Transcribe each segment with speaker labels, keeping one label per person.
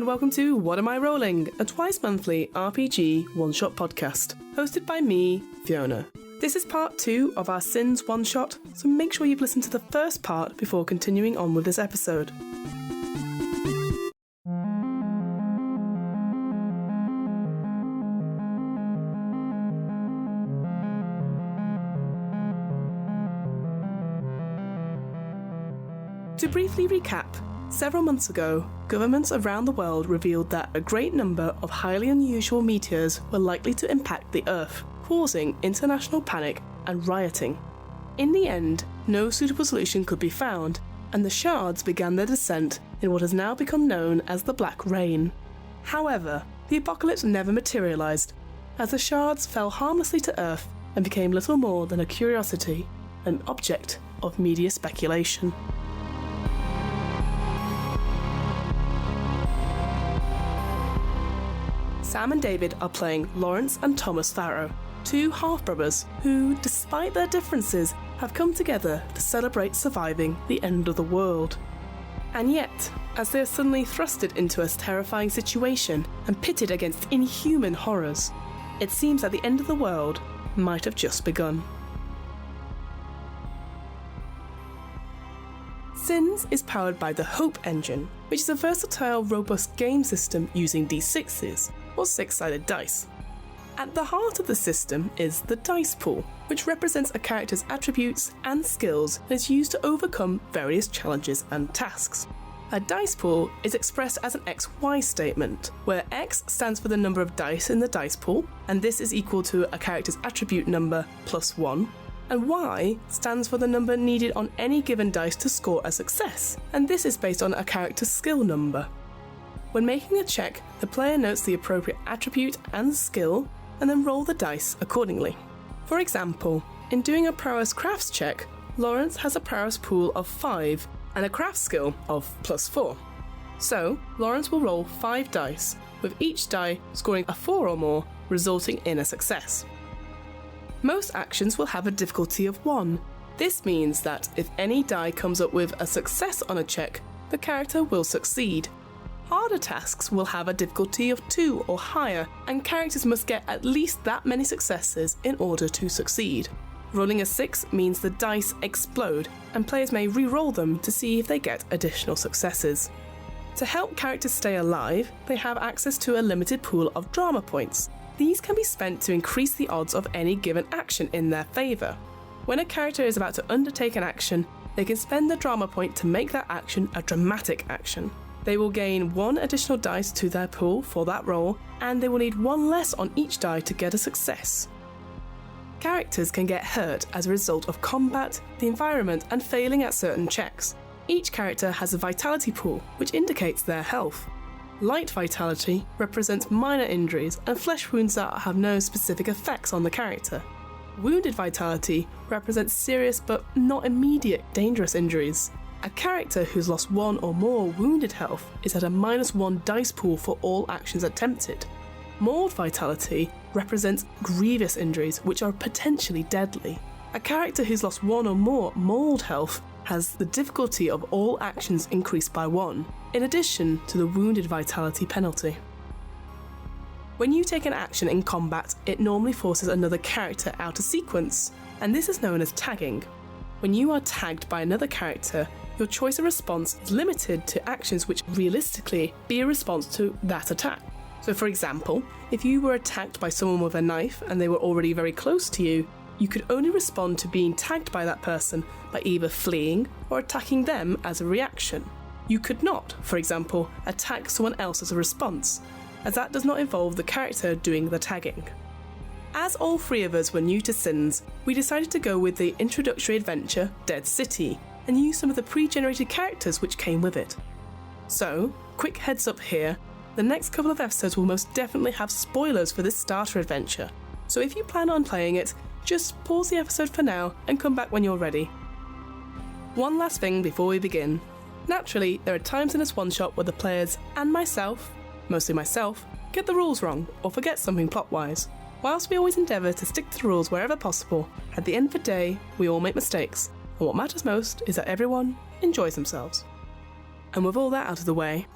Speaker 1: and welcome to What Am I Rolling, a twice-monthly RPG one-shot podcast, hosted by me, Fiona. This is part 2 of our Sins one-shot, so make sure you've listened to the first part before continuing on with this episode. To briefly recap, several months ago, governments around the world revealed that a great number of highly unusual meteors were likely to impact the Earth, causing international panic and rioting. In the end, no suitable solution could be found, and the shards began their descent in what has now become known as the Black Rain. However, the apocalypse never materialised, as the shards fell harmlessly to Earth and became little more than a curiosity, an object of media speculation. Sam and David are playing Lawrence and Thomas Farrow, two half-brothers who, despite their differences, have come together to celebrate surviving the end of the world. And yet, as they are suddenly thrusted into a terrifying situation and pitted against inhuman horrors, it seems that the end of the world might have just begun. Sins is powered by the Hope engine, which is a versatile, robust game system using d6s, or six-sided dice. At the heart of the system is the dice pool, which represents a character's attributes and skills and is used to overcome various challenges and tasks. A dice pool is expressed as an XY statement, where X stands for the number of dice in the dice pool, and this is equal to a character's attribute number plus 1, and Y stands for the number needed on any given dice to score a success, and this is based on a character's skill number. When making a check, the player notes the appropriate attribute and skill, and then roll the dice accordingly. For example, in doing a prowess crafts check, Lawrence has a prowess pool of 5 and a crafts skill of plus 4. So, Lawrence will roll 5 dice, with each die scoring a 4 or more, resulting in a success. Most actions will have a difficulty of 1. This means that if any die comes up with a success on a check, the character will succeed. Harder tasks will have a difficulty of 2 or higher, and characters must get at least that many successes in order to succeed. Rolling a 6 means the dice explode, and players may re-roll them to see if they get additional successes. To help characters stay alive, they have access to a limited pool of drama points. These can be spent to increase the odds of any given action in their favour. When a character is about to undertake an action, they can spend the drama point to make that action a dramatic action. They will gain 1 additional dice to their pool for that roll, and they will need 1 less on each die to get a success. Characters can get hurt as a result of combat, the environment, and failing at certain checks. Each character has a vitality pool, which indicates their health. Light vitality represents minor injuries and flesh wounds that have no specific effects on the character. Wounded vitality represents serious but not immediate dangerous injuries. A character who's lost 1 or more wounded health is at a -1 dice pool for all actions attempted. Mauled vitality represents grievous injuries which are potentially deadly. A character who's lost 1 or more mauled health has the difficulty of all actions increased by 1, in addition to the wounded vitality penalty. When you take an action in combat, it normally forces another character out of sequence, and this is known as tagging. When you are tagged by another character, your choice of response is limited to actions which realistically be a response to that attack. So for example, if you were attacked by someone with a knife and they were already very close to you, you could only respond to being tagged by that person by either fleeing or attacking them as a reaction. You could not, for example, attack someone else as a response, as that does not involve the character doing the tagging. As all 3 of us were new to Sins, we decided to go with the introductory adventure, Dead City, and use some of the pre-generated characters which came with it. So, quick heads up here, the next couple of episodes will most definitely have spoilers for this starter adventure, so if you plan on playing it, just pause the episode for now and come back when you're ready. One last thing before we begin. Naturally, there are times in this one-shot where the players, and myself, mostly myself, get the rules wrong or forget something plot-wise. Whilst we always endeavour to stick to the rules wherever possible, at the end of the day, we all make mistakes, and what matters most is that everyone enjoys themselves. And with all that out of the way,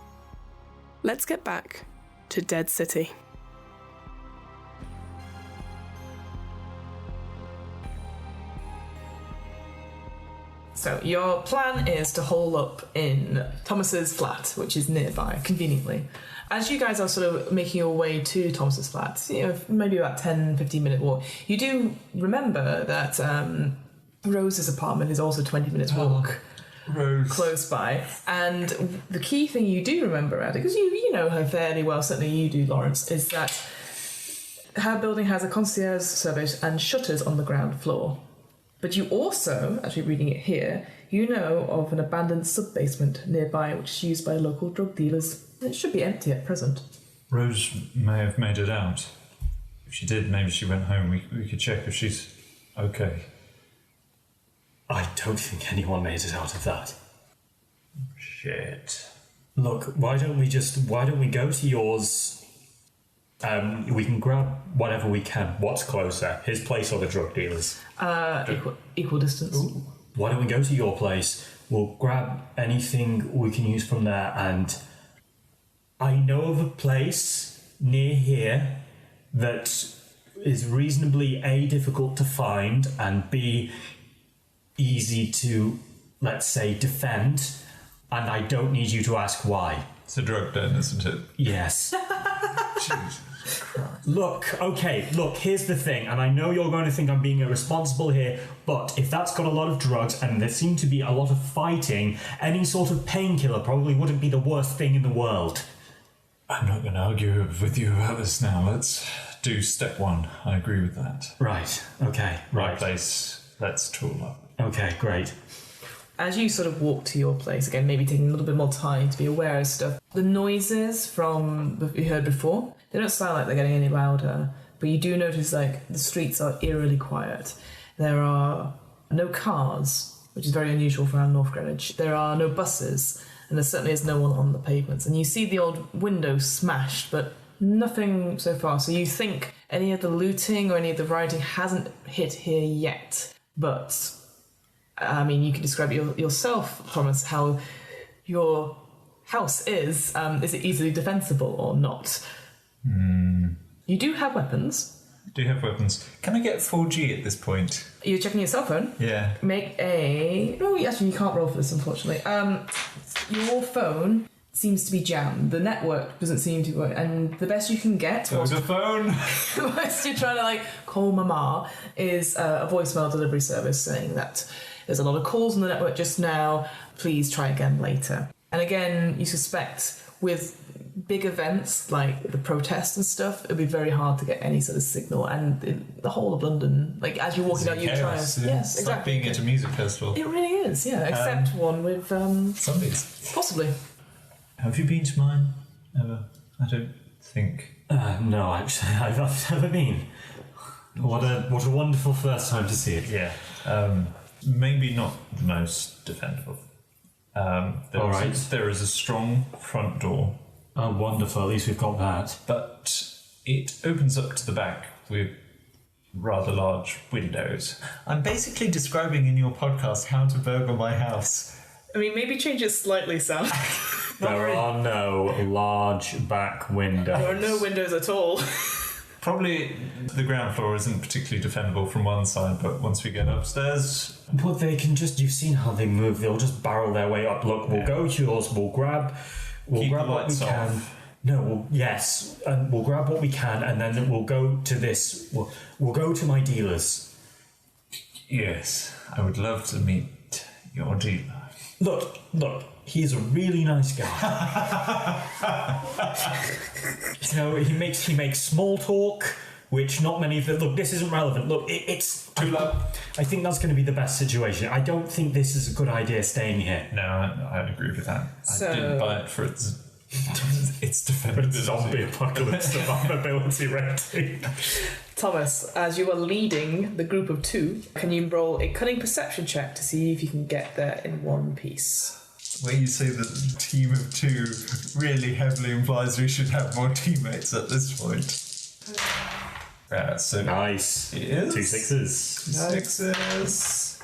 Speaker 1: let's get back to Dead City. So your plan is to hole up in Thomas's flat, which is nearby, conveniently. As you guys are sort of making your way to Thomas's flat, maybe about 10-15 minute walk, you do remember that Rose's apartment is also 20 minutes walk.
Speaker 2: Rose.
Speaker 1: Close by. And the key thing you do remember about it, because you know her fairly well, certainly you do, Lawrence, is that her building has a concierge service and shutters on the ground floor. But you also, actually reading it here, you know of an abandoned sub-basement nearby which is used by local drug dealers. It should be empty at present.
Speaker 2: Rose may have made it out. If she did, maybe she went home. We could check if she's okay.
Speaker 3: I don't think anyone made it out of that.
Speaker 2: Shit.
Speaker 3: Look, why don't we go to yours? We can grab whatever we can. What's closer, his place or the drug dealers?
Speaker 1: Equal distance.
Speaker 3: Ooh. Why don't we go to your place? We'll grab anything we can use from there, and I know of a place near here that is reasonably A, difficult to find, and B, easy to, let's say, defend, and I don't need you to ask why.
Speaker 2: It's a drug den, isn't it?
Speaker 3: Yes.
Speaker 2: Jesus Christ.
Speaker 3: Look, here's the thing, and I know you're going to think I'm being irresponsible here, but if that's got a lot of drugs and there seemed to be a lot of fighting, any sort of painkiller probably wouldn't be the worst thing in the world.
Speaker 2: I'm not going to argue with you about this now. Let's do step one. I agree with that.
Speaker 3: Right, okay, right.
Speaker 2: Place, let's tool up.
Speaker 3: Okay, great.
Speaker 1: As you sort of walk to your place, again, maybe taking a little bit more time to be aware of stuff, the noises from what you heard before, they don't sound like they're getting any louder, but you do notice, like, the streets are eerily quiet. There are no cars, which is very unusual for around North Greenwich. There are no buses, and there certainly is no one on the pavements. And you see the old windows smashed, but nothing so far. So you think any of the looting or any of the rioting hasn't hit here yet, but I mean, you can describe it yourself, Thomas, how your house is. Is it easily defensible or not? You do have weapons.
Speaker 2: Do you have weapons? Can I get 4G at this point?
Speaker 1: You're checking your cell phone?
Speaker 2: Yeah.
Speaker 1: Make a... Oh, actually, you can't roll for this, unfortunately. Your phone seems to be jammed. The network doesn't seem to work. And the best you can get...
Speaker 2: Vodafone!
Speaker 1: Whilst you're trying to, like, call Mama, is a voicemail delivery service saying that there's a lot of calls on the network just now. Please try again later. And again, you suspect with big events like the protests and stuff, it'd be very hard to get any sort of signal. And the whole of London, like as you're walking out, you try.
Speaker 2: Yes,
Speaker 1: exactly.
Speaker 2: It's like being at a music festival.
Speaker 1: It really is, yeah. Except one with
Speaker 2: zombies.
Speaker 1: Possibly.
Speaker 2: Have you been to mine ever? I don't think.
Speaker 3: No, actually, I've never been. What a wonderful first time to see it.
Speaker 2: Yeah. Maybe not the most defendable. There is a strong front door.
Speaker 3: Oh, wonderful. At least we've got that.
Speaker 2: But it opens up to the back with rather large windows. I'm basically describing in your podcast how to burgle my house.
Speaker 1: I mean, maybe change it slightly, Sam.
Speaker 3: There are no large back windows.
Speaker 1: There are no windows at all.
Speaker 2: Probably the ground floor isn't particularly defendable from one side, but once we get upstairs...
Speaker 3: But they can just... You've seen how they move. They'll just barrel their way up. Look, we'll go to yours. We'll grab what we can. No, yes. And we'll grab what we can, and then we'll go to this... We'll go to my dealers.
Speaker 2: Yes, I would love to meet your dealer.
Speaker 3: Look. He's a really nice guy. He makes small talk, which not many of them... Look, this isn't relevant. Look, it's...
Speaker 2: Too low.
Speaker 3: I think that's going to be the best situation. I don't think this is a good idea staying here.
Speaker 2: No, I'd agree with that.
Speaker 1: So...
Speaker 2: I didn't buy it for its defendability.
Speaker 3: Zombie apocalypse survivability rating.
Speaker 1: Thomas, as you are leading the group of two, can you roll a cunning perception check to see if you can get there in one piece?
Speaker 2: When you say that the team of two really heavily implies we should have more teammates at this point. So
Speaker 3: nice.
Speaker 2: It is.
Speaker 3: 2 6s.
Speaker 2: 6s.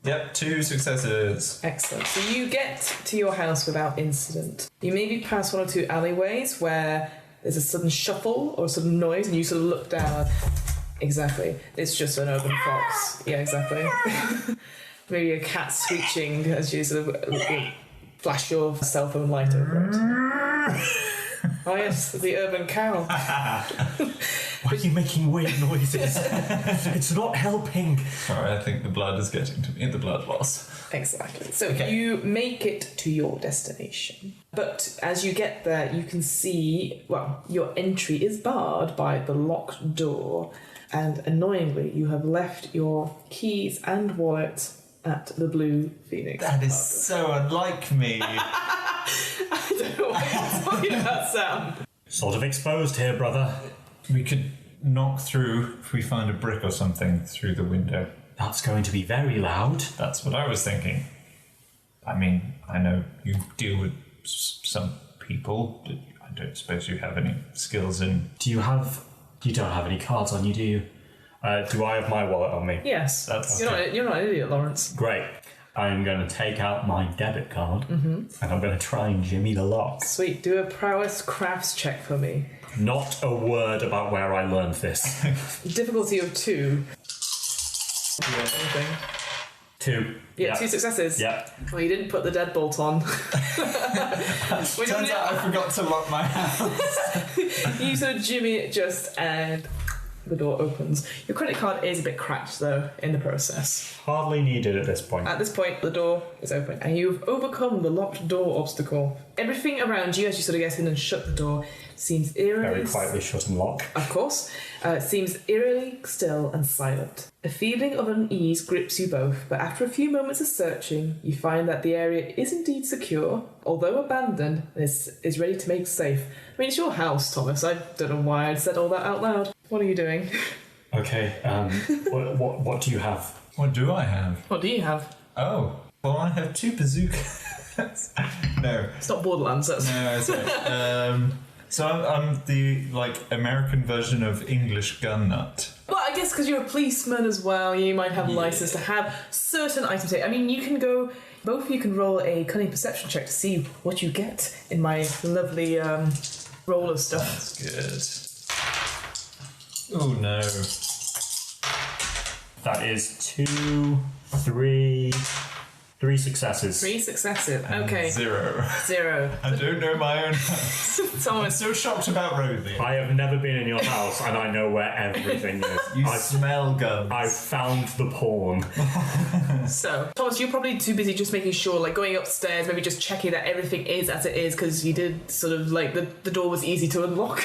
Speaker 2: Yep, 2 successes.
Speaker 1: Excellent. So you get to your house without incident. You maybe pass one or 2 alleyways where there's a sudden shuffle or a sudden noise and you sort of look down. Exactly. It's just an urban fox. Yeah, exactly. Maybe a cat screeching as you sort of flash your cell phone light over it. Oh yes, the urban cow.
Speaker 3: Why are you making weird noises? It's not helping.
Speaker 2: Sorry, I think the blood is getting to me, the blood loss.
Speaker 1: Exactly. So you make it to your destination. But as you get there, you can see, well, your entry is barred by the locked door. And annoyingly, you have left your keys and wallet at the Blue Phoenix.
Speaker 2: That is so unlike me.
Speaker 1: I don't know what you're talking about, Sam.
Speaker 3: Sort of exposed here, brother.
Speaker 2: We could knock through if we find a brick or something through the window.
Speaker 3: That's going to be very loud.
Speaker 2: That's what I was thinking. I mean, I know you deal with some people, but I don't suppose you have any skills in...
Speaker 3: You don't have any cards on you, do you? Do I have my wallet on me?
Speaker 1: Yes. You're not an idiot, Lawrence.
Speaker 3: Great. I'm going to take out my debit card and I'm going to try and jimmy the lock.
Speaker 1: Sweet. Do a prowess crafts check for me.
Speaker 3: Not a word about where I learned this.
Speaker 1: Difficulty of 2.
Speaker 2: Yeah.
Speaker 3: 2.
Speaker 1: Yeah, 2 successes.
Speaker 3: Yeah.
Speaker 1: Well, you didn't put the deadbolt on.
Speaker 2: Turns out I forgot to lock my house.
Speaker 1: You sort of jimmy it just and the door opens. Your credit card is a bit cracked though in the process.
Speaker 3: Hardly needed at this point.
Speaker 1: At this point, the door is open and you've overcome the locked door obstacle. Everything around you as you sort of get in and shut the door seems eerily...
Speaker 3: Very quietly shut and lock.
Speaker 1: Of course. Seems eerily still and silent. A feeling of unease grips you both, but after a few moments of searching, you find that the area is indeed secure, although abandoned, is ready to make safe. I mean, it's your house, Thomas. I don't know why I'd said all that out loud. What are you doing?
Speaker 3: Okay, what do you have?
Speaker 2: What do I have?
Speaker 1: What do you have?
Speaker 2: Oh, well, I have 2 bazookas. No.
Speaker 1: It's not Borderlands, that's...
Speaker 2: No, it's right. So I'm the, American version of English gun nut.
Speaker 1: Well, I guess because you're a policeman as well, you might have a license to have certain items here. I mean, you can go... Both of you can roll a cunning perception check to see what you get in my lovely roll of stuff.
Speaker 2: That's good. Oh, no.
Speaker 3: That is 2, 3... 3 successes.
Speaker 1: 3 successive. Okay.
Speaker 2: 0.
Speaker 1: 0.
Speaker 2: I don't know my own house. I'm so shocked about Rosie.
Speaker 3: I have never been in your house and I know where everything is.
Speaker 2: You smell guns.
Speaker 3: I found the porn.
Speaker 1: So, Thomas, you're probably too busy just making sure, going upstairs, maybe just checking that everything is as it is, because you did sort of, the door was easy to unlock.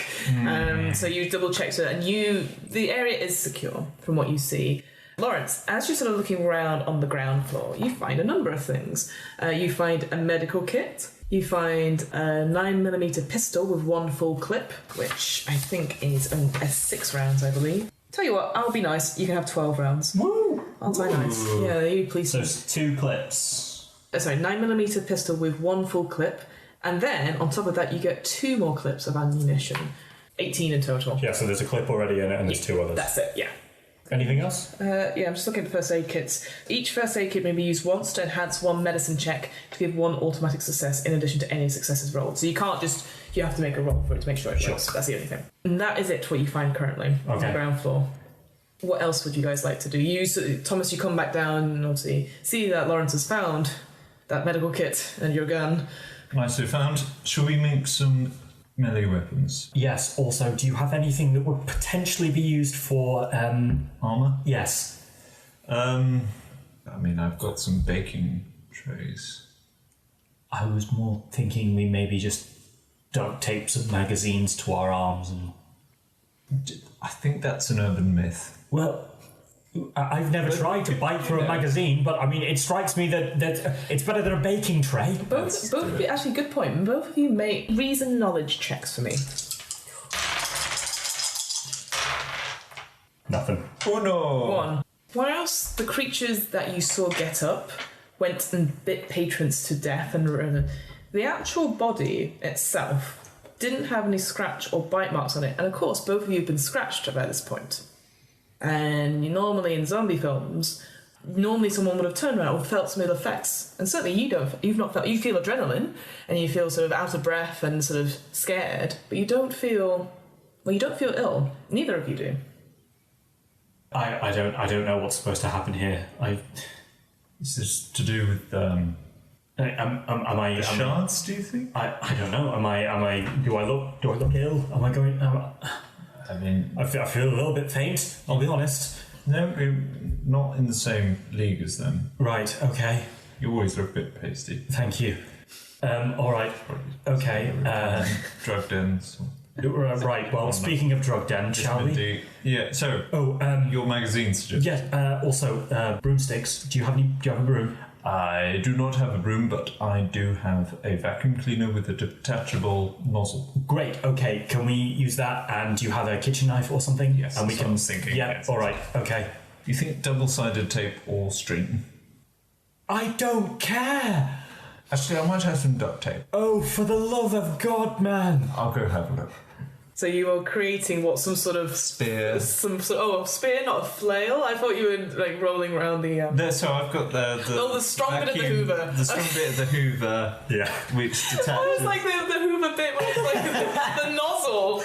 Speaker 1: So you double checked it, and the area is secure from what you see. Lawrence, as you're sort of looking around on the ground floor, you find a number of things. You find a medical kit. You find a 9mm pistol with 1 full clip, which I think is 6 rounds, I believe. Tell you what, I'll be nice. You can have 12 rounds.
Speaker 3: Woo!
Speaker 1: Aren't I nice? Yeah, you please.
Speaker 3: So it's 2 clips.
Speaker 1: 9mm pistol with 1 full clip, and then on top of that, you get 2 more clips of ammunition. 18 in total.
Speaker 3: Yeah, so there's a clip already in it, and there's 2 others.
Speaker 1: That's it. Yeah.
Speaker 3: Anything else?
Speaker 1: Yeah, I'm just looking at the first aid kits. Each first aid kit may be used once to enhance 1 medicine check to give 1 automatic success in addition to any successes rolled. So you can't just... You have to make a roll for it to make sure it works. That's the only thing. And that is it, what you find currently on the ground floor. What else would you guys like to do? Thomas, you come back down and obviously see that Lawrence has found that medical kit and your gun.
Speaker 2: Nicely found. Shall we make some melee weapons?
Speaker 3: Yes, also, do you have anything that would potentially be used for...
Speaker 2: Armour?
Speaker 3: Yes.
Speaker 2: I've got some baking trays.
Speaker 3: I was more thinking we maybe just duct tape some magazines to our arms and...
Speaker 2: I think that's an urban myth.
Speaker 3: Well, I've never tried to bite through a magazine, but it strikes me that it's better than a baking tray.
Speaker 1: Both actually, good point. Both of you make reason knowledge checks for me.
Speaker 3: Nothing.
Speaker 2: Oh no!
Speaker 1: 1. Whilst the creatures that you saw get up went and bit patrons to death, and the actual body itself didn't have any scratch or bite marks on it, and of course both of you have been scratched by this point. And normally in zombie films,
Speaker 4: normally someone would have turned around or felt some ill effects. And certainly you don't. You've not felt... You feel adrenaline and you feel sort of out of breath and sort of scared, but you don't feel... Well, you don't feel ill. Neither of you do.
Speaker 3: I don't know what's supposed to happen here.
Speaker 2: Is this to do with
Speaker 3: am I
Speaker 2: shards? Do you think?
Speaker 3: I don't know. Am I? Do I look ill? Am I going?
Speaker 2: I mean,
Speaker 3: I feel a little bit faint. I'll be honest.
Speaker 2: No, we're not in the same league as them.
Speaker 3: Right. Okay.
Speaker 2: You always look a bit pasty.
Speaker 3: Thank you. All right. Okay.
Speaker 2: Drug dens.
Speaker 3: Right. Well, speaking of drug den, shall we?
Speaker 2: Yeah. So. Your magazine suggests.
Speaker 3: Yes. Also, broomsticks. Do you have a broom?
Speaker 2: I do not have a broom, but I do have a vacuum cleaner with a detachable nozzle.
Speaker 3: Great. Okay. Can we use that? And do you have a kitchen knife or something?
Speaker 2: Yes.
Speaker 3: And we can.
Speaker 2: I was thinking.
Speaker 3: Yeah.
Speaker 2: Yes.
Speaker 3: All right. Okay.
Speaker 2: You think double-sided tape or string?
Speaker 3: I don't care.
Speaker 2: Actually, I might have some duct tape.
Speaker 3: Oh, for the love of God, man!
Speaker 2: I'll go have a look.
Speaker 4: So you are creating what, some sort of
Speaker 2: spear?
Speaker 4: A spear, not a flail. I thought you were like rolling around the.
Speaker 2: No, so I've got the
Speaker 4: strong bit of the Hoover.
Speaker 2: The strong bit of the Hoover.
Speaker 3: Yeah.
Speaker 2: Which detaches.
Speaker 4: I was like the Hoover bit was like the nozzle.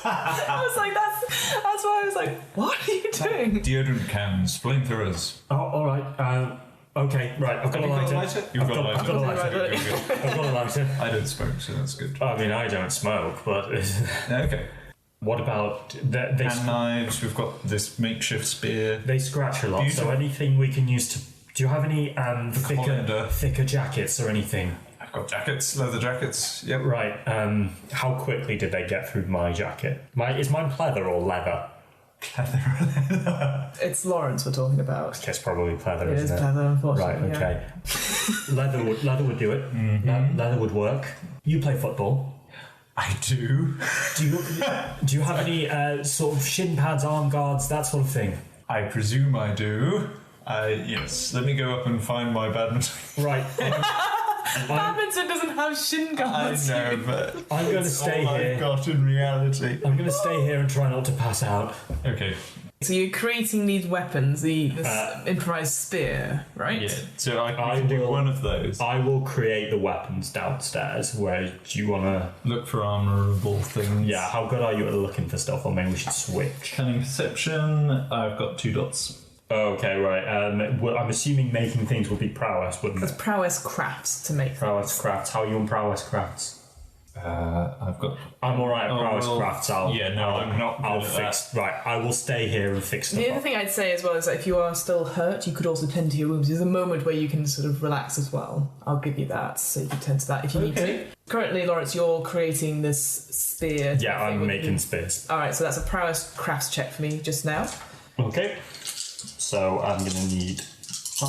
Speaker 4: I was like, that's why I was like, what are you doing?
Speaker 2: Deodorant cans, flamethrowers.
Speaker 3: Oh, all right. Okay, right. I've got a lighter.
Speaker 2: You've got a lighter.
Speaker 3: I've got a lighter. I've got a lighter.
Speaker 2: I don't smoke, so that's good.
Speaker 3: I mean, I don't smoke, but
Speaker 2: okay.
Speaker 3: What about
Speaker 2: hand knives? We've got this makeshift spear.
Speaker 3: They scratch a lot, so anything we can use to. Do you have any thicker jackets or anything?
Speaker 2: I've got jackets, leather jackets. Yep.
Speaker 3: Right. How quickly did they get through my jacket? Is mine pleather or leather?
Speaker 2: Pleather.
Speaker 4: It's Lawrence we're talking about.
Speaker 3: It's probably pleather,
Speaker 4: isn't it? It is pleather, unfortunately.
Speaker 3: Right, okay. Yeah. leather would do it. Mm-hmm. Leather would work. You play football.
Speaker 2: I do.
Speaker 3: Do you have any sort of shin pads, arm guards, that sort of thing?
Speaker 2: I presume I do. Yes. Let me go up and find my badminton.
Speaker 3: Right.
Speaker 4: Badminton doesn't have shin guards.
Speaker 2: I know, but
Speaker 3: I'm going to stay
Speaker 2: all
Speaker 3: here.
Speaker 2: I've got in reality.
Speaker 3: I'm going to stay here and try not to pass out.
Speaker 2: Okay.
Speaker 4: So you're creating these weapons, this improvised spear, right?
Speaker 2: Yeah. So I can do one of those.
Speaker 3: I will create the weapons downstairs. Where do you want to
Speaker 2: look for armorable things?
Speaker 3: Yeah. How good are you at looking for stuff? Or maybe we should switch.
Speaker 2: Cunning perception. I've got 2 dots.
Speaker 3: Okay, right. I'm assuming making things would be prowess, wouldn't it?
Speaker 4: That's prowess crafts to make.
Speaker 3: Prowess crafts. How are you on prowess crafts?
Speaker 2: I've got.
Speaker 3: I'm all right at prowess crafts.
Speaker 2: I'm not.
Speaker 3: I'll fix. Right, I will stay here and fix stuff.
Speaker 4: The other thing I'd say as well is that if you are still hurt, you could also tend to your wounds. There's a moment where you can sort of relax as well. I'll give you that, so you can tend to that if you need to. Currently, Lawrence, you're creating this spear.
Speaker 3: Yeah, I'm making spears.
Speaker 4: All right, so that's a prowess crafts check for me just now.
Speaker 3: Okay. So I'm going to need 5.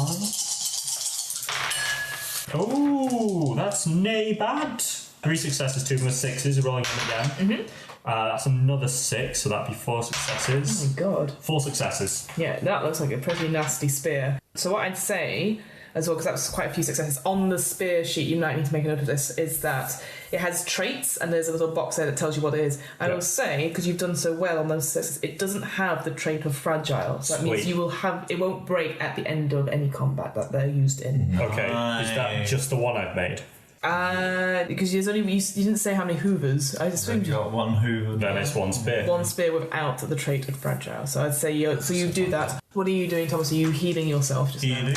Speaker 3: Oh, that's nae bad. 3 successes, 2 more 6s, rolling them again.
Speaker 4: Mm-hmm.
Speaker 3: That's another 6, so that'd be 4 successes.
Speaker 4: Oh my god.
Speaker 3: 4 successes.
Speaker 4: Yeah, that looks like a pretty nasty spear. So what I'd say, as well, because that was quite a few successes, on the spear sheet, you might need to make a note of this, is that it has traits, and there's a little box there that tells you what it is. I will say, because you've done so well on those successes, it doesn't have the trait of fragile. So that means you will have, it won't break at the end of any combat that they're used in.
Speaker 3: Okay, is that just the one I've made?
Speaker 4: Because you didn't say how many hoovers. I assumed
Speaker 2: you got 1 hoover.
Speaker 3: Then it's 1 spear.
Speaker 4: 1 spear without the trait of fragile. So I'd say you do that. What are you doing, Thomas? Are you healing yourself just now?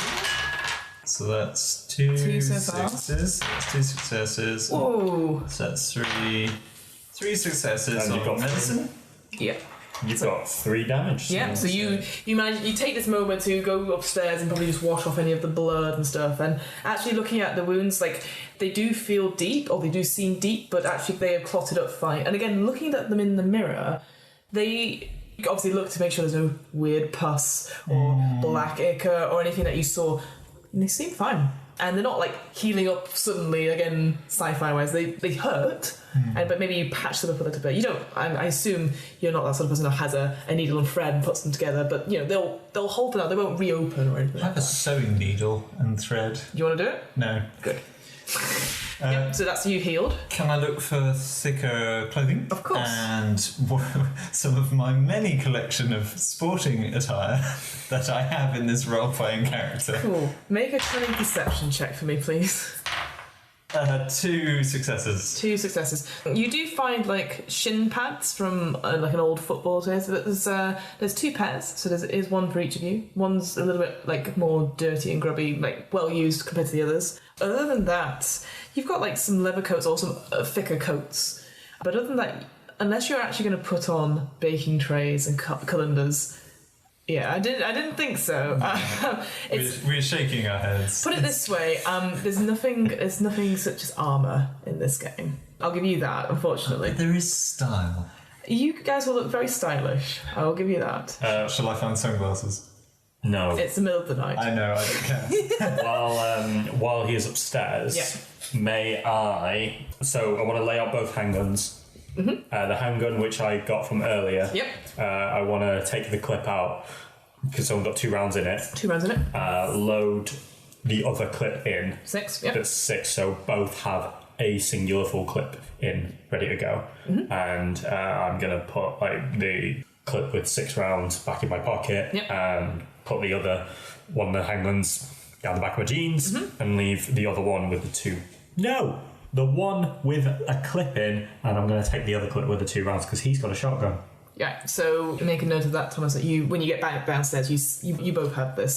Speaker 2: So that's 2
Speaker 4: so far.
Speaker 2: successes. That's 2 successes.
Speaker 4: Whoa.
Speaker 2: So that's 3 successes.
Speaker 3: And you've got
Speaker 2: medicine.
Speaker 4: Yeah.
Speaker 3: You've got 3 damage.
Speaker 4: Yeah, so you take this moment to go upstairs and probably just wash off any of the blood and stuff, and actually looking at the wounds, like, they do feel deep, or they do seem deep, but actually they have clotted up fine. And again, looking at them in the mirror, they obviously look to make sure there's no weird pus or black ichor or anything that you saw, and they seem fine. And they're not like healing up suddenly, again, sci-fi wise. They hurt, but maybe you patch them up a little bit. You don't. I assume you're not that sort of person who has a needle and thread and puts them together. But they'll hold them out. They won't reopen or anything.
Speaker 2: I have a sewing needle and thread.
Speaker 4: Do you want to do it?
Speaker 2: No.
Speaker 4: Good. So that's you healed.
Speaker 2: Can I look for thicker clothing?
Speaker 4: Of course.
Speaker 2: And some of my many collection of sporting attire that I have in this role-playing character.
Speaker 4: Cool. Make a cunning perception check for me, please.
Speaker 2: 2 successes.
Speaker 4: 2 successes. You do find like shin pads from like an old football player. So there's 2 pairs. So there's one for each of you. One's a little bit like more dirty and grubby, like well used compared to the others. Other than that, you've got like some leather coats or some thicker coats. But other than that, unless you're actually going to put on baking trays and colanders. Yeah, I didn't think so.
Speaker 2: We're shaking our heads.
Speaker 4: Put it this way: there's nothing such as armor in this game. I'll give you that. Unfortunately,
Speaker 2: But there is style.
Speaker 4: you guys will look very stylish. I will give you that.
Speaker 2: Shall I find sunglasses?
Speaker 3: No.
Speaker 4: It's the middle of the night.
Speaker 2: I know, I don't care.
Speaker 3: While he is upstairs, may I... So I want to lay out both handguns. Mm-hmm. The handgun which I got from earlier.
Speaker 4: Yep.
Speaker 3: I want to take the clip out because someone got 2 rounds in it.
Speaker 4: 2 rounds in it.
Speaker 3: Load the other clip in.
Speaker 4: 6. Yep.
Speaker 3: That's 6, so both have a singular full clip in, ready to go. Mm-hmm. And I'm going to put like the clip with 6 rounds back in my pocket.
Speaker 4: Yep.
Speaker 3: And put the other one of the handguns down the back of my jeans and leave the other one with the 2. No! The one with a clip in, and I'm going to take the other clip with the 2 rounds because he's got a shotgun.
Speaker 4: Yeah. So make a note of that, Thomas. That when you get back downstairs, you both have this.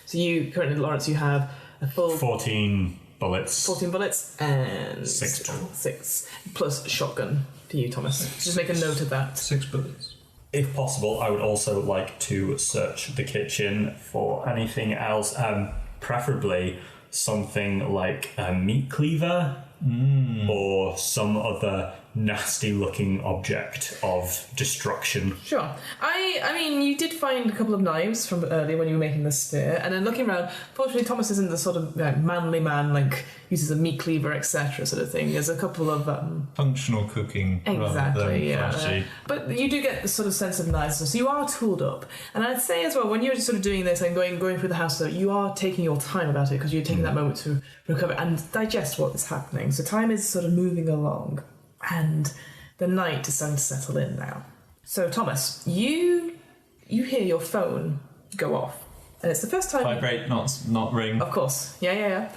Speaker 4: So you currently, Lawrence, you have a full
Speaker 3: 14 bullets.
Speaker 4: 14 bullets and 6 plus shotgun for you, Thomas. Just make a note of that.
Speaker 2: 6 bullets.
Speaker 3: If possible, I would also like to search the kitchen for anything else, preferably something like a meat cleaver or some other nasty-looking object of destruction.
Speaker 4: Sure. I mean, you did find a couple of knives from earlier when you were making the spear, and then looking around, fortunately Thomas isn't the sort of manly man, like, uses a meat cleaver, etc. sort of thing. There's a couple of...
Speaker 2: functional cooking rather than flashy.
Speaker 4: But you do get the sort of sense of nice, so you are tooled up. And I'd say as well, when you're sort of doing this and going through the house, so you are taking your time about it, because you're taking that moment to recover and digest what is happening. So time is sort of moving along. And the night is starting to settle in now. So, Thomas, you hear your phone go off. And it's the first time...
Speaker 2: Vibrate, not ring.
Speaker 4: Of course. Yeah.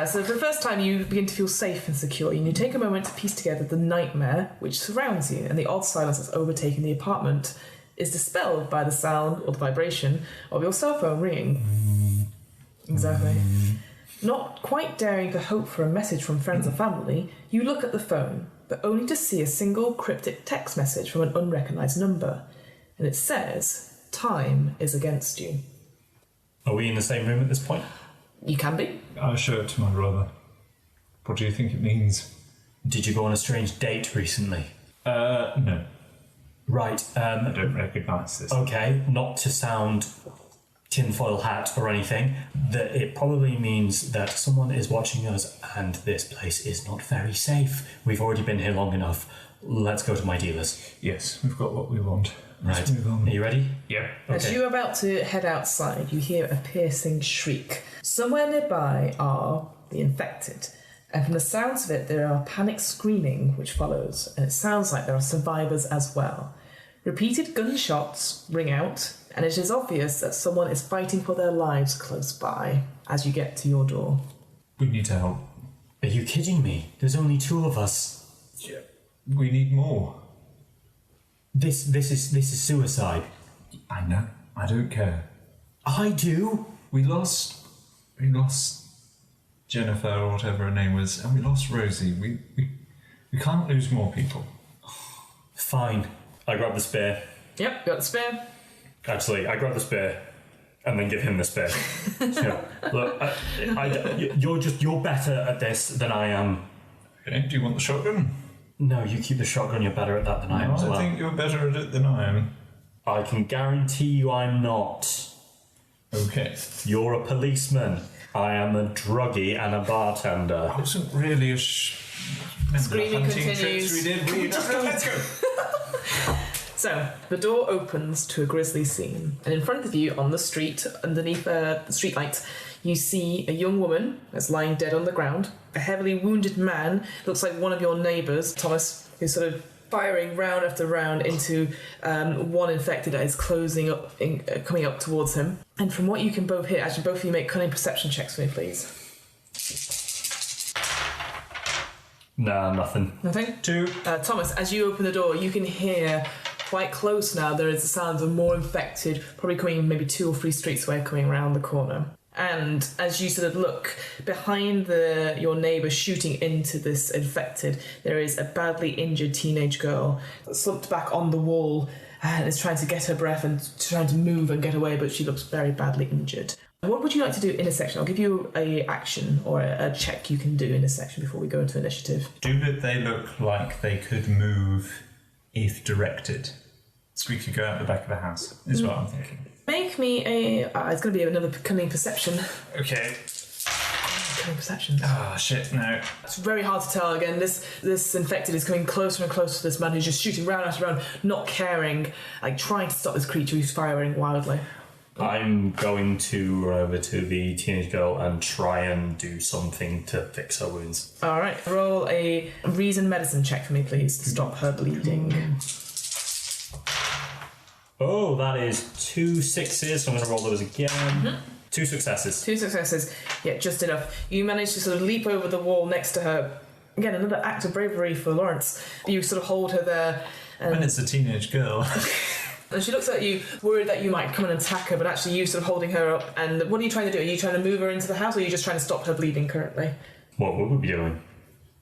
Speaker 4: So the first time you begin to feel safe and secure, and you take a moment to piece together the nightmare which surrounds you, and the odd silence that's overtaken the apartment is dispelled by the sound or the vibration of your cell phone ringing. Exactly. Not quite daring to hope for a message from friends or family, you look at the phone, but only to see a single cryptic text message from an unrecognised number. And it says, "Time is against you."
Speaker 3: Are we in the same room at this point?
Speaker 4: You can be.
Speaker 2: I'll show it to my brother. What do you think it means?
Speaker 3: Did you go on a strange date recently?
Speaker 2: No.
Speaker 3: Right.
Speaker 2: I don't recognise this.
Speaker 3: Okay, not to sound tinfoil hat or anything, that it probably means that someone is watching us and this place is not very safe. We've already been here long enough. Let's go to my dealer's.
Speaker 2: Yes, we've got what we want. Let's
Speaker 3: Right.
Speaker 2: move on.
Speaker 3: Are you ready?
Speaker 2: Yeah.
Speaker 4: As
Speaker 3: Okay.
Speaker 4: you're about to head outside, you hear a piercing shriek. Somewhere nearby are the infected, and from the sounds of it, there are panic screaming which follows, and it sounds like there are survivors as well. Repeated gunshots ring out, and it is obvious that someone is fighting for their lives close by as you get to your door.
Speaker 2: We need to help.
Speaker 3: Are you kidding me? There's only 2 of us.
Speaker 2: Yeah. We need more.
Speaker 3: This is suicide.
Speaker 2: I know. I don't care.
Speaker 3: I do.
Speaker 2: We lost Jennifer or whatever her name was, and we lost Rosie. We can't lose more people.
Speaker 3: Fine. I grab the spear.
Speaker 4: Yep, got the spear.
Speaker 3: Actually, I grab the spear and then give him the spear. So, look, you're better at this than I am.
Speaker 2: Okay, do you want the shotgun?
Speaker 3: No, you keep the shotgun. You're better at that than I am as well.
Speaker 2: I think you're better at it than I am.
Speaker 3: I can guarantee you I'm not.
Speaker 2: Okay.
Speaker 3: You're a policeman. I am a druggie and a bartender.
Speaker 2: I wasn't really a
Speaker 4: Screaming
Speaker 2: hunting
Speaker 4: continues.
Speaker 2: trips we did. Let's go.
Speaker 4: So, the door opens to a grisly scene, and in front of you, on the street, underneath the streetlight, you see a young woman that's lying dead on the ground, a heavily wounded man, looks like one of your neighbours, Thomas, who's sort of firing round after round into one infected that is coming up towards him. And from what you can both hear, actually both of you make cunning perception checks for me, please.
Speaker 3: Nah, nothing.
Speaker 4: Nothing?
Speaker 2: 2.
Speaker 4: Thomas, as you open the door, you can hear quite close now, there is the sounds of more infected, probably coming maybe 2 or 3 streets away, coming around the corner. And as you sort of look behind your neighbour shooting into this infected, there is a badly injured teenage girl slumped back on the wall and is trying to get her breath and trying to move and get away, but she looks very badly injured. What would you like to do in a section? I'll give you a action or a check you can do in a section before we go into initiative.
Speaker 2: Do they look like they could move if directed? So we could go out the back of the house, is what I'm thinking.
Speaker 4: Make me it's going to be another cunning perception.
Speaker 2: Okay.
Speaker 4: Cunning perception.
Speaker 2: Ah, shit, no.
Speaker 4: It's very hard to tell. Again, this infected is coming closer and closer to this man who's just shooting round after round, not caring, like trying to stop this creature who's firing wildly.
Speaker 3: I'm going to run over to the teenage girl and try and do something to fix her wounds.
Speaker 4: All right, roll a reason medicine check for me, please, to stop her bleeding.
Speaker 3: Oh, that is 2 6s, so I'm going to roll those again. Mm-hmm. 2 successes.
Speaker 4: 2 successes. Yeah, just enough. You manage to sort of leap over the wall next to her. Again, another act of bravery for Lawrence. You sort of hold her there.
Speaker 2: When it's a teenage girl.
Speaker 4: And she looks at you, worried that you might come and attack her, but actually you sort of holding her up. And what are you trying to do? Are you trying to move her into the house, or are you just trying to stop her bleeding currently?
Speaker 3: What would we be doing?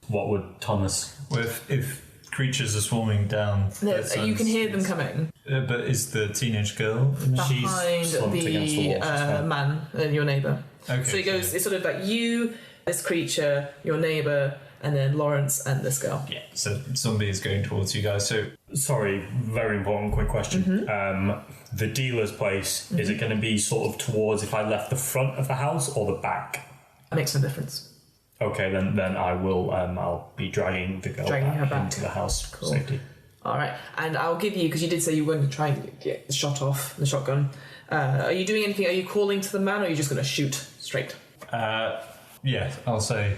Speaker 3: What would Thomas...
Speaker 2: Well, if creatures are swarming down...
Speaker 4: No, you can hear them coming.
Speaker 2: But is the teenage girl...
Speaker 4: Behind the man, your neighbour.
Speaker 2: Okay.
Speaker 4: So it goes, it's sort of like you, this creature, your neighbour, and then Lawrence and this girl.
Speaker 2: Yeah, so zombie is going towards you guys, so...
Speaker 3: Sorry, very important, quick question. Mm-hmm. The dealer's place, is it going to be sort of towards if I left the front of the house or the back?
Speaker 4: That makes no difference.
Speaker 3: Okay, then I will. I'll be dragging the girl back into the house for safety.
Speaker 4: All right, and I'll give you, because you did say you were going to try and get the shot off the shotgun. Are you doing anything? Are you calling to the man, or are you just going to shoot straight?
Speaker 2: Yeah, I'll say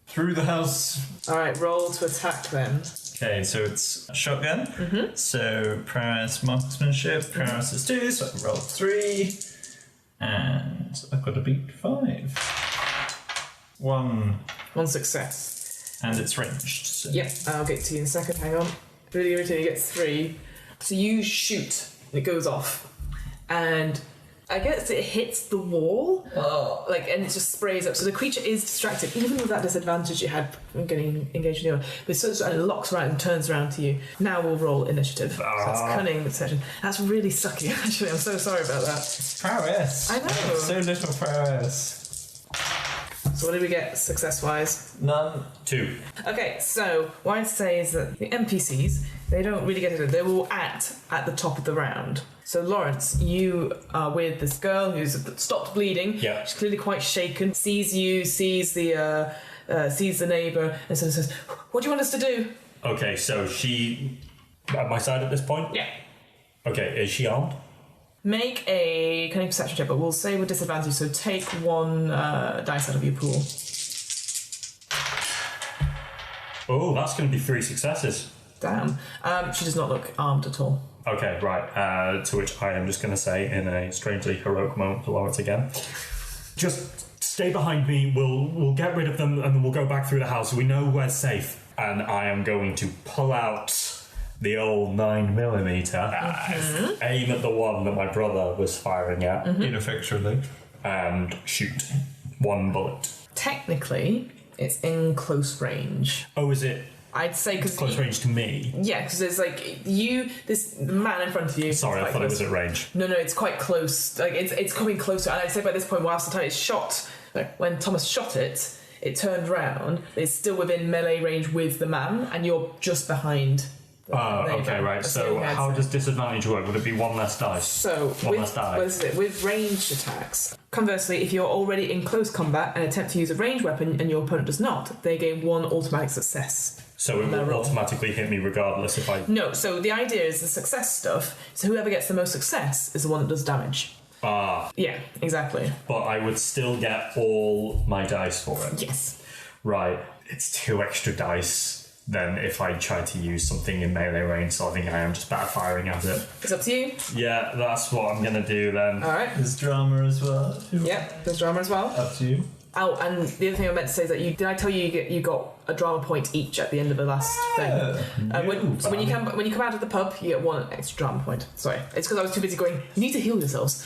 Speaker 2: through the house.
Speaker 4: All right, roll to attack then.
Speaker 2: Okay, so it's shotgun. Mm-hmm. So prowess marksmanship. Prowess is 2, so I can roll 3, and I've got to beat 5. 1
Speaker 4: success.
Speaker 2: And it's ranged. So.
Speaker 4: Yep, I'll get to you in a second. Hang on. Really irritating. You get 3. So you shoot. It goes off, and I guess it hits the wall, and it just sprays up. So the creature is distracted, even with that disadvantage you had from getting engaged in the other. But it locks around and turns around to you. Now we'll roll initiative. So that's cunning perception. That's really sucky, actually. I'm so sorry about that.
Speaker 2: Prowess.
Speaker 4: I know.
Speaker 2: So little prowess.
Speaker 4: So what did we get success-wise?
Speaker 2: None.
Speaker 3: 2.
Speaker 4: Okay, so what I'd say is that the NPCs, they don't really get it. They will act at the top of the round. So Lawrence, you are with this girl who's stopped bleeding.
Speaker 3: Yeah.
Speaker 4: She's clearly quite shaken. Sees you, sees the neighbour, and so says, "What do you want us to do?"
Speaker 3: Okay, so she at my side at this point.
Speaker 4: Yeah.
Speaker 3: Okay, is she armed?
Speaker 4: Make a cunning perception check, but we'll say with disadvantage. So take 1 dice out of your pool.
Speaker 3: Oh, that's going to be 3 successes.
Speaker 4: Damn. She does not look armed at all.
Speaker 3: Okay, right. To which I am just going to say, in a strangely heroic moment to Lawrence again, just stay behind me. We'll get rid of them, and then we'll go back through the house. We know we're safe. And I am going to pull out the old 9mm, aim at the one that my brother was firing at,
Speaker 2: ineffectually,
Speaker 3: and shoot 1 bullet.
Speaker 4: Technically, it's in close range.
Speaker 3: Oh, is it?
Speaker 4: I'd say because
Speaker 3: close range to me.
Speaker 4: Yeah, because there's this man in front of you.
Speaker 3: Sorry, I thought it was at range.
Speaker 4: No, it's quite close. Like it's coming closer, and I'd say by this point, whilst the time it's shot, when Thomas shot it, it turned round. It's still within melee range with the man, and you're just behind.
Speaker 3: Okay, right. So how does disadvantage work? Would it be 1 less dice?
Speaker 4: So with ranged attacks. Conversely, if you're already in close combat and attempt to use a ranged weapon and your opponent does not, they gain 1 automatic success.
Speaker 3: So it will
Speaker 4: roll.
Speaker 3: automatically hit me regardless if I...
Speaker 4: No, so the idea is the success stuff, so whoever gets the most success is the one that does damage.
Speaker 3: Ah,
Speaker 4: Yeah, exactly.
Speaker 3: but I would still get all my dice for it.
Speaker 4: Yes.
Speaker 3: Right, it's 2 extra dice then if I try to use something in melee range, so I think I am just better firing at it.
Speaker 4: It's up to you.
Speaker 3: Yeah, that's what I'm going to do then.
Speaker 4: Alright.
Speaker 2: There's drama as well.
Speaker 4: Yep, there's drama as well.
Speaker 2: Up to you.
Speaker 4: Oh, and the other thing I meant to say is that did I tell you you got a drama point each at the end of the last thing? When you come out of the pub, you get 1 extra drama point. Sorry, it's because I was too busy going, you need to heal yourselves.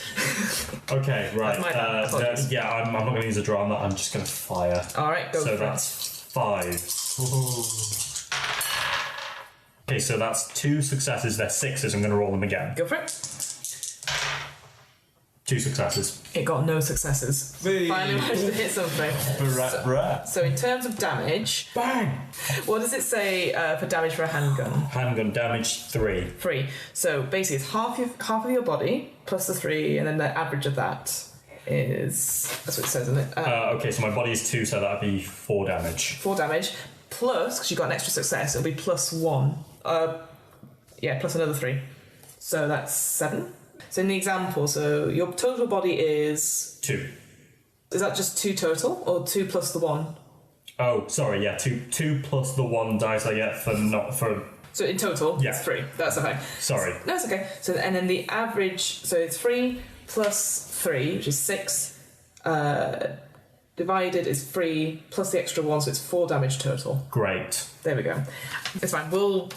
Speaker 3: Okay, right.
Speaker 4: That's my bad.
Speaker 3: Yeah, I'm not going to use a drama, I'm just going to fire.
Speaker 4: Alright, go
Speaker 3: So
Speaker 4: for
Speaker 3: that's 5. Okay, so that's 2 successes, they're 6s, I'm going to roll them again.
Speaker 4: it. Go for it.
Speaker 3: 2 successes.
Speaker 4: It got no successes.
Speaker 2: Whee!
Speaker 4: Finally managed to hit something.
Speaker 2: Brat.
Speaker 4: So in terms of damage,
Speaker 3: Bang!
Speaker 4: what does it say for damage for a handgun?
Speaker 3: Handgun damage 3.
Speaker 4: 3. So basically it's half of your body plus the 3, and then the average of that is... That's what it says, isn't it?
Speaker 3: Okay, so my body is 2, so that'd be 4 damage.
Speaker 4: 4 damage, plus, because you got an extra success, it'll be plus 1. Plus another 3. So that's 7. So in the example, so your total body is...
Speaker 3: 2.
Speaker 4: Is that just 2 total, or 2 plus the 1?
Speaker 3: Oh, sorry, yeah, 2 plus the 1 dice I get for...
Speaker 4: So in total,
Speaker 3: Yeah.
Speaker 4: it's 3. That's okay.
Speaker 3: Sorry.
Speaker 4: No, it's okay. So and then the average, so it's 3 plus 3, which is 6. Divided is 3 plus the extra 1, so it's 4 damage total.
Speaker 3: Great.
Speaker 4: There we go. It's fine. We'll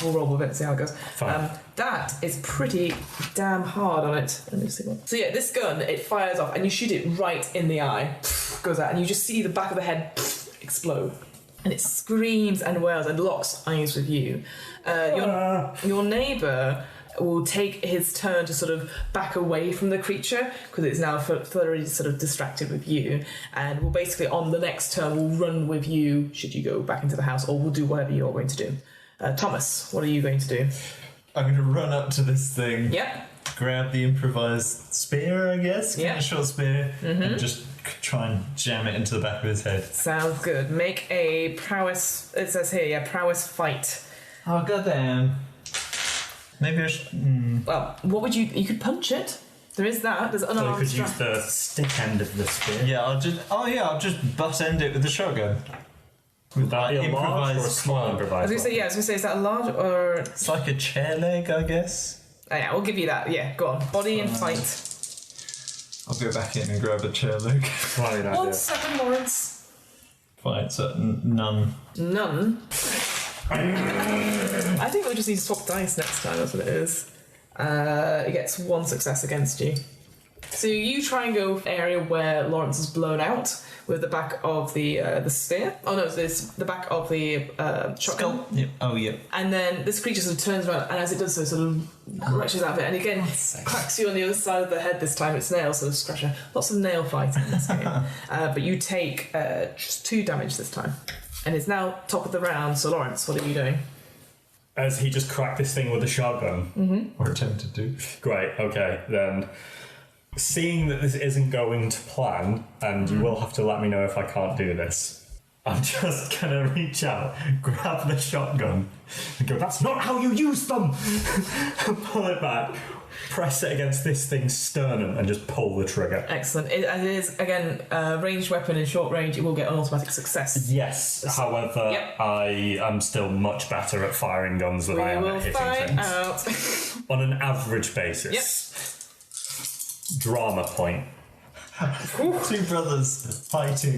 Speaker 4: roll with it and see how it goes.
Speaker 3: Fine.
Speaker 4: That is pretty damn hard on it. Let me see one. So yeah, this gun, it fires off and you shoot it right in the eye. Goes out and you just see the back of the head explode. And it screams and wails and locks eyes with you. Your neighbour will take his turn to sort of back away from the creature because it's now thoroughly sort of distracted with you, and will basically on the next turn will run with you should you go back into the house, or will do whatever you're going to do. Thomas, what are you going to do?
Speaker 2: I'm going to run up to this thing.
Speaker 4: Yep.
Speaker 2: Grab the improvised spear, I guess.
Speaker 4: Yeah.
Speaker 2: A short spear. And just try and jam it into the back of his head.
Speaker 4: Sounds good. Make a prowess. It says here, yeah, prowess fight.
Speaker 2: Oh, goddamn. Maybe I should...
Speaker 4: Well, what would you could punch it. There is that. There's
Speaker 3: So you
Speaker 4: unarmed
Speaker 3: could
Speaker 4: strike.
Speaker 3: use the stick end of the spear.
Speaker 2: Yeah, I'll just butt end it with the shotgun.
Speaker 3: Would that be a large or a
Speaker 2: improvised
Speaker 3: small
Speaker 2: club.
Speaker 4: I
Speaker 3: improvised?
Speaker 4: was going to say, is that a large or...
Speaker 2: It's like a chair leg, I guess.
Speaker 4: Oh, yeah, we'll give you that. Yeah, go on. Body and fight.
Speaker 2: I'll go back in and grab a chair leg.
Speaker 3: Fine
Speaker 4: 1
Speaker 3: idea.
Speaker 4: second, Lawrence.
Speaker 2: Fine, so none.
Speaker 4: None. I think we just need to swap dice next time, that's what it is. It gets 1 success against you. So you try and go area where Lawrence is blown out with the back of the spear. Oh no, it's the back of the shotgun.
Speaker 2: Yep. Oh, yep.
Speaker 4: And then this creature sort of turns around, and as it does so, sort of rushes out of it, and again cracks you on the other side of the head. This time it's nails, sort of scratching. Lots of nail fighting in this game. But you take just 2 damage this time, and it's now top of the round. So Lawrence, what are you doing?
Speaker 3: As he just cracked this thing with a shotgun.
Speaker 2: Or attempted to.
Speaker 3: Great, okay, then. Seeing that this isn't going to plan, and you will have to let me know if I can't do this, I'm just gonna reach out, grab the shotgun, and go, that's not how you use them! And pull it back, press it against this thing's sternum, and just pull the trigger.
Speaker 4: Excellent. It is, again, ranged weapon in short range, it will get an automatic success.
Speaker 3: Yes, however,
Speaker 4: Yep.
Speaker 3: I am still much better at firing guns than I am
Speaker 4: We
Speaker 3: at
Speaker 4: will
Speaker 3: hitting
Speaker 4: find
Speaker 3: things.
Speaker 4: out.
Speaker 3: On an average basis.
Speaker 4: Yep.
Speaker 3: Drama point.
Speaker 2: 2 brothers fighting.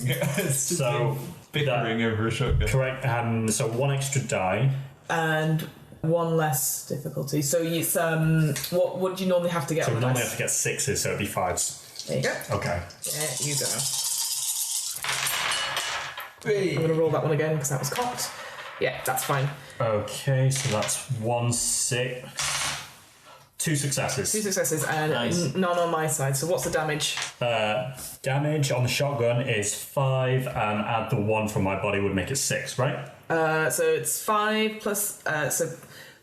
Speaker 3: So,
Speaker 2: bickering over a shotgun.
Speaker 3: correct, so 1 extra die.
Speaker 4: And 1 less difficulty. So it's, what would you normally have to get
Speaker 3: So
Speaker 4: on
Speaker 3: we
Speaker 4: the
Speaker 3: normally
Speaker 4: dice?
Speaker 3: have to get 6s, so it'd be 5s.
Speaker 4: There you go.
Speaker 3: Okay.
Speaker 4: There you go. I'm going to roll that one again because that was cocked. Yeah, that's fine.
Speaker 3: Okay, so that's 1 6. 2 successes.
Speaker 4: 2 successes and
Speaker 2: Nice.
Speaker 4: none on my side. So what's the damage?
Speaker 3: Damage on the shotgun is 5, and add the 1 from my body would make it 6, right?
Speaker 4: So it's 5 plus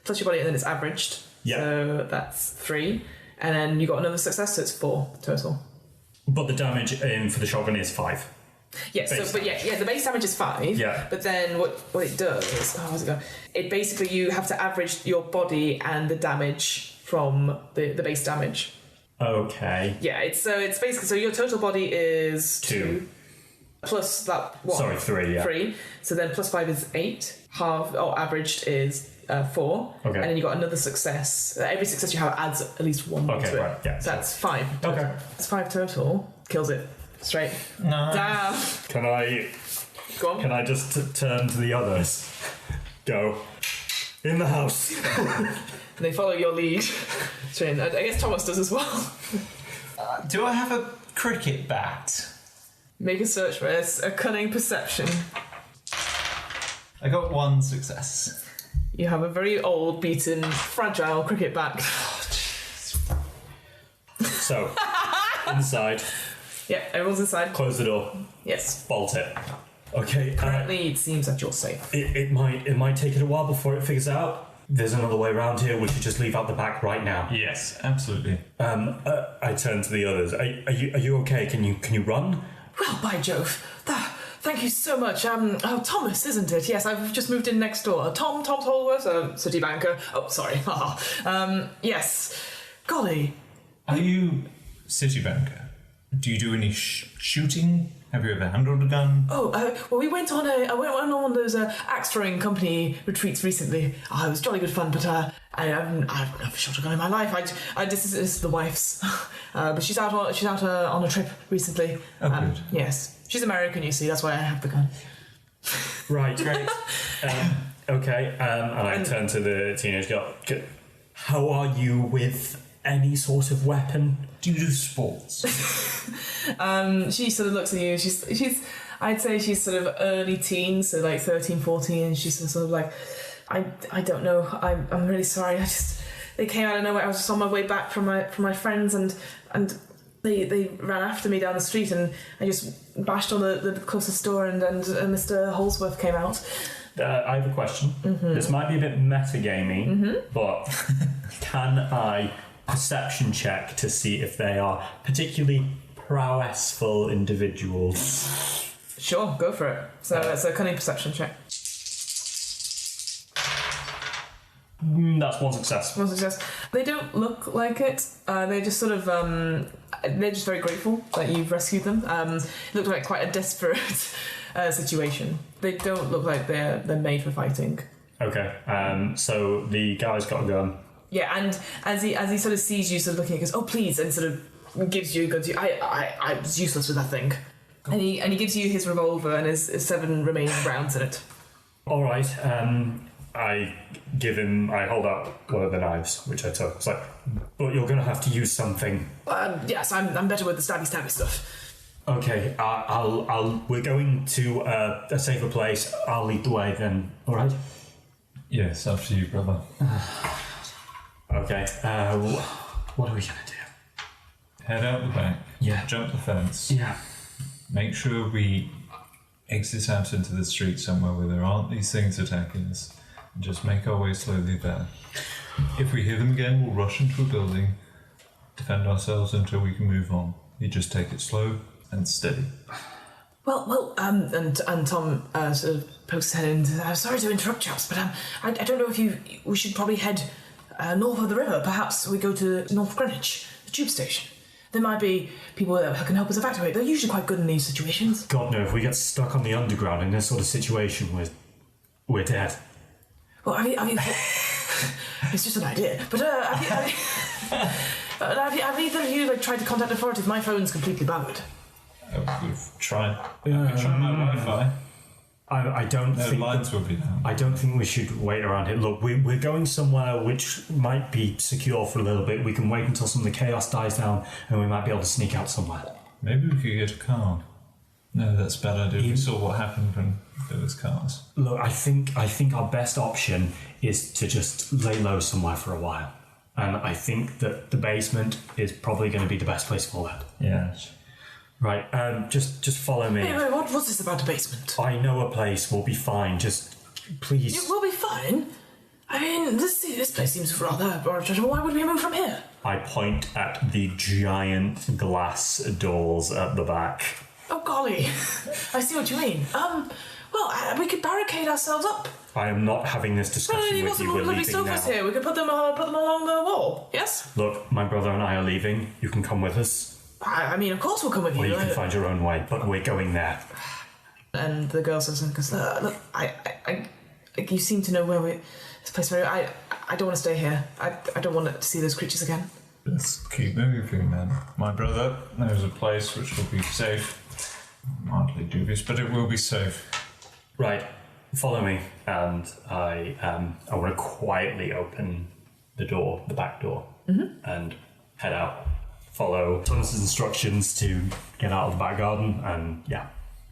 Speaker 4: plus your body, and then it's averaged.
Speaker 3: Yeah.
Speaker 4: So that's 3, and then you got another success, so it's 4 total.
Speaker 3: But the damage for the shotgun is 5.
Speaker 4: Yeah, the base damage is 5.
Speaker 3: Yeah.
Speaker 4: But then what it does, how's it go? It basically, you have to average your body and the damage from the base damage.
Speaker 3: Okay.
Speaker 4: Yeah, it's basically, so your total body is 2. Plus that, what?
Speaker 3: Sorry, 3, yeah.
Speaker 4: 3. So then plus 5 is 8. Averaged is 4.
Speaker 3: Okay.
Speaker 4: And then you got another success. Every success you have adds at least 1 to it.
Speaker 3: Right, yeah.
Speaker 4: So that's 5.
Speaker 3: Okay.
Speaker 4: It's 5 total. Kills it. Straight.
Speaker 2: No.
Speaker 4: Damn. Go on.
Speaker 3: Can I just turn to the others? Go. In the house.
Speaker 4: And they follow your lead. Straight in. I guess Thomas does as well.
Speaker 2: Do I have a cricket bat?
Speaker 4: Make a search for it. A cunning perception.
Speaker 2: I got 1 success.
Speaker 4: You have a very old, beaten, fragile cricket bat.
Speaker 3: So, inside.
Speaker 4: Yeah, everyone's inside.
Speaker 3: Close the door.
Speaker 4: Yes.
Speaker 3: Bolt it. Okay.
Speaker 4: Currently, it seems that you're safe.
Speaker 3: It might take it a while before it figures out. There's another way around here. We should just leave out the back right now.
Speaker 2: Yes, absolutely.
Speaker 3: I turn to the others. Are you okay? Can you run?
Speaker 4: Well, by Jove. Thank you so much. Thomas, isn't it? Yes, I've just moved in next door. Tom Holworth, city banker. Oh, sorry. Yes. Golly.
Speaker 2: Are you city banker? Do you do any shooting? Have you ever handled a gun?
Speaker 4: Oh, well, I went on one of those axe throwing company retreats recently. Oh, it was jolly good fun, but I've never shot a gun in my life. This is the wife's, but she's out on a trip recently.
Speaker 2: Oh, good.
Speaker 4: Yes, she's American, you see. That's why I have the gun.
Speaker 3: Right. Great. Okay. And I turn to the teenage girl. How are you with any sort of weapon?
Speaker 2: Do you do sports?
Speaker 4: She sort of looks at you. She's I'd say she's sort of early teens, so like 13, 14, and she's sort of like, I don't know. I'm really sorry. They came out of nowhere. I was just on my way back from my friends, and they ran after me down the street, and I just bashed on the closest door, and Mr. Holsworth came out.
Speaker 3: I have a question. Mm-hmm. This might be a bit metagamey, but can I perception check to see if they are particularly prowessful individuals?
Speaker 4: Sure, go for it. So it's a cunning perception check.
Speaker 3: That's 1 success.
Speaker 4: 1 success. They don't look like it. They're just sort of they're just very grateful that you've rescued them. It looked like quite a desperate situation. They don't look like they're made for fighting.
Speaker 3: Okay. So the guy's got a gun.
Speaker 4: Yeah, and as he sort of sees you sort of looking, he goes, "Oh, please," and sort of gives you a gun to you. I was useless with that thing. And he gives you his revolver and his 7 remaining rounds in it.
Speaker 3: All right. I hold out one of the knives, which I took. It's like, but you're going to have to use something.
Speaker 4: Yes, I'm better with the stabby stuff.
Speaker 3: Okay, we're going to a safer place. I'll lead the way then. All right?
Speaker 2: Yes, up to you, brother.
Speaker 3: Okay. What are we going to do?
Speaker 2: Head out the back.
Speaker 3: Yeah.
Speaker 2: Jump the fence.
Speaker 3: Yeah.
Speaker 2: Make sure we exit out into the street somewhere where there aren't these things attacking us. And just make our way slowly there. If we hear them again, we'll rush into a building, defend ourselves until we can move on. You just take it slow and steady.
Speaker 4: Well, and Tom sort of pokes his head in. Sorry to interrupt, chaps, but I don't know if we should probably head north of the river. Perhaps we go to North Greenwich, the tube station. There might be people that can help us evacuate. They're usually quite good in these situations.
Speaker 3: God, no, if we get stuck on the underground in this sort of situation, we're dead.
Speaker 4: Well, I mean, it's just an idea. But have either of you tried to contact authorities? My phone's completely buggered.
Speaker 2: We've tried. Try my Wi-Fi.
Speaker 3: I don't think
Speaker 2: lines will be down.
Speaker 3: I don't think we should wait around here. Look, we're going somewhere which might be secure for a little bit. We can wait until some of the chaos dies down, and we might be able to sneak out somewhere.
Speaker 2: Maybe we could get a car. No, that's a bad idea. We saw what happened when there was cars.
Speaker 3: Look, I think our best option is to just lay low somewhere for a while, and I think that the basement is probably going to be the best place for that.
Speaker 2: Yeah.
Speaker 3: Right, just follow me.
Speaker 4: Wait, what's this about the basement?
Speaker 3: I know a place. We'll be fine. Just please.
Speaker 4: We'll be fine. I mean, this place seems rather. Why would we move from here?
Speaker 3: I point at the giant glass doors at the back.
Speaker 4: Oh, golly. I see what you mean. We could barricade ourselves up.
Speaker 3: I am not having this discussion
Speaker 4: You've got
Speaker 3: with you.
Speaker 4: some
Speaker 3: We're
Speaker 4: lovely
Speaker 3: leaving
Speaker 4: sofas
Speaker 3: now.
Speaker 4: here. We could put them along the wall. Yes?
Speaker 3: Look, my brother and I are leaving. You can come with us.
Speaker 4: I mean, of course we'll come with you.
Speaker 3: Or you can find your own way, but we're going there.
Speaker 4: And the girl says, because look, you seem to know where this place. I don't want to stay here. I don't want to see those creatures again.
Speaker 2: Let's keep moving then. My brother knows a place which will be safe. Mildly dubious, but it will be safe.
Speaker 3: Right, follow me. And I want to quietly open the door, the back door, and head out. Follow Thomas's instructions to get out of the back garden, and yeah.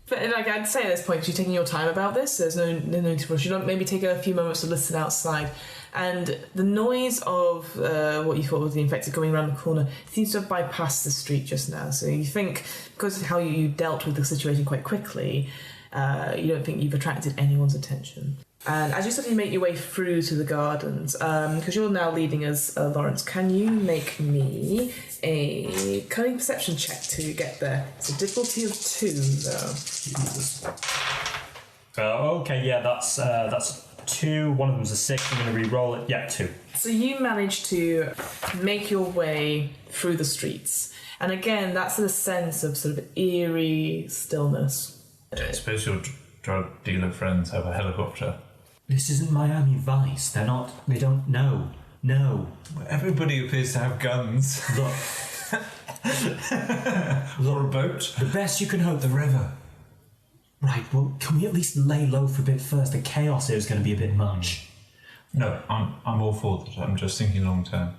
Speaker 4: But I'd say at this point, you're taking your time about this. There's no need to rush. You don't maybe take a few moments to listen outside, and the noise of what you thought was the infected coming around the corner seems to have bypassed the street just now. So you think, because of how you dealt with the situation quite quickly, you don't think you've attracted anyone's attention. And as you suddenly make your way through to the gardens, because you're now leading us, Lawrence, can you make me a cunning perception check to get there? It's a difficulty of 2, though.
Speaker 3: Okay, yeah, that's 2. One of them's a 6. I'm going to re-roll it. Yeah, 2.
Speaker 4: So you manage to make your way through the streets. And again, that's a sense of sort of eerie stillness.
Speaker 2: I suppose your drug dealer friends have a helicopter.
Speaker 3: This isn't Miami Vice. They don't know. No.
Speaker 2: Everybody appears to have guns.
Speaker 3: Look.
Speaker 2: Or a boat.
Speaker 3: The best you can hope.
Speaker 2: The river.
Speaker 3: Right, well, can we at least lay low for a bit first? The chaos here is going to be a bit much.
Speaker 2: No, I'm all for that. I'm just thinking long term.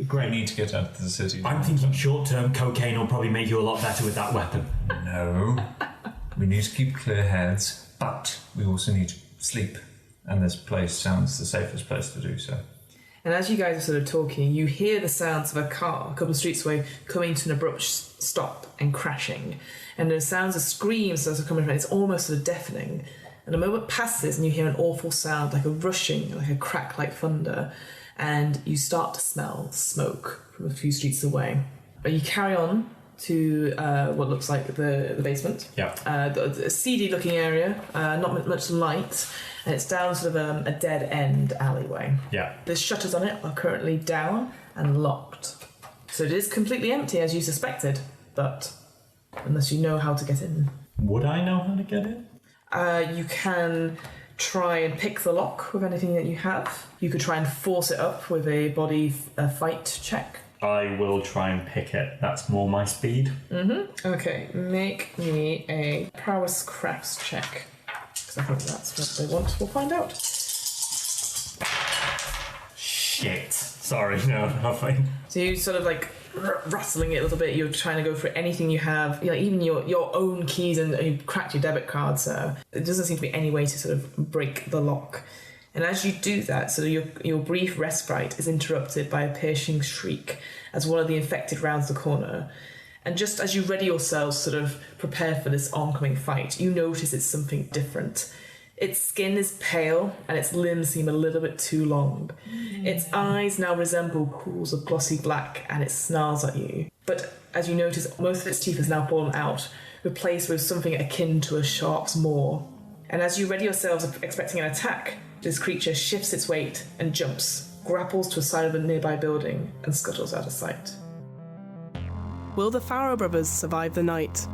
Speaker 3: Great.
Speaker 2: We need to get out of the city.
Speaker 3: I'm thinking short term, cocaine will probably make you a lot better with that weapon.
Speaker 2: No. We need to keep clear heads, but we also need to sleep. And this place sounds the safest place to do so.
Speaker 4: And as you guys are sort of talking, you hear the sounds of a car a couple of streets away coming to an abrupt stop and crashing. And the sounds of screams that are coming from it. It's almost sort of deafening. And a moment passes and you hear an awful sound, like a rushing, like a crack like thunder. And you start to smell smoke from a few streets away. But you carry on to what looks like the basement.
Speaker 3: Yeah.
Speaker 4: A seedy looking area, not much light. And it's down sort of a dead end alleyway.
Speaker 3: Yeah.
Speaker 4: The shutters on it are currently down and locked. So it is completely empty as you suspected, but unless you know how to get in.
Speaker 3: Would I know how to get in?
Speaker 4: You can try and pick the lock with anything that you have. You could try and force it up with a body fight check.
Speaker 3: I will try and pick it. That's more my speed.
Speaker 4: Okay, make me a prowess crafts check. Because I think that's what they want. We'll find out.
Speaker 3: Shit. Sorry, no, nothing.
Speaker 4: So you sort of like rustling it a little bit. You're trying to go for anything you have, you know, even your own keys, and you cracked your debit card. So it doesn't seem to be any way to sort of break the lock. And as you do that, so your brief respite is interrupted by a piercing shriek as one of the infected rounds the corner. And just as you ready yourselves, sort of prepare for this oncoming fight, you notice it's something different. Its skin is pale and its limbs seem a little bit too long. Its eyes now resemble pools of glossy black and it snarls at you. But as you notice, most of its teeth has now fallen out, replaced with something akin to a shark's maw. And as you ready yourselves expecting an attack, this creature shifts its weight and jumps, grapples to a side of a nearby building, and scuttles out of sight.
Speaker 1: Will the Farrow brothers survive the night?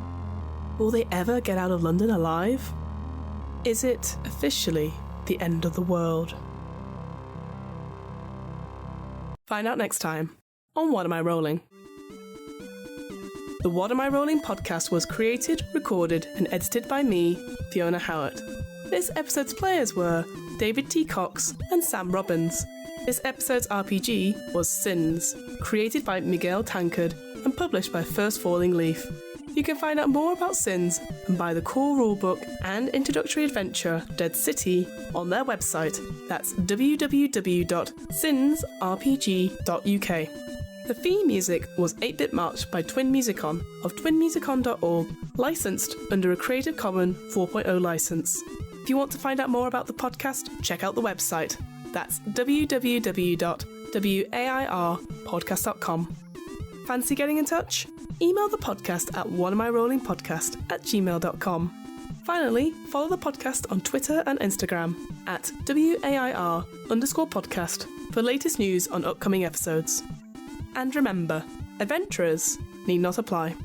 Speaker 1: Will they ever get out of London alive? Is it officially the end of the world? Find out next time on What Am I Rolling? The What Am I Rolling podcast was created, recorded, and edited by me, Fiona Howat. This episode's players were David T. Cox and Sam Robbins. This episode's RPG was Sins, created by Miguel Tankard and published by First Falling Leaf. You can find out more about Sins and buy the core rulebook and introductory adventure Dead City on their website. That's www.sinsrpg.uk. The theme music was 8-Bit March by Twin Musicon of twinmusicon.org, licensed under a Creative Commons 4.0 license. If you want to find out more about the podcast, check out the website. That's www.wairpodcast.com. Fancy getting in touch? email the podcast at whatamIrollingpodcast@gmail.com. Finally, follow the podcast on Twitter and Instagram at WAIR_podcast for latest news on upcoming episodes. And remember, adventurers need not apply.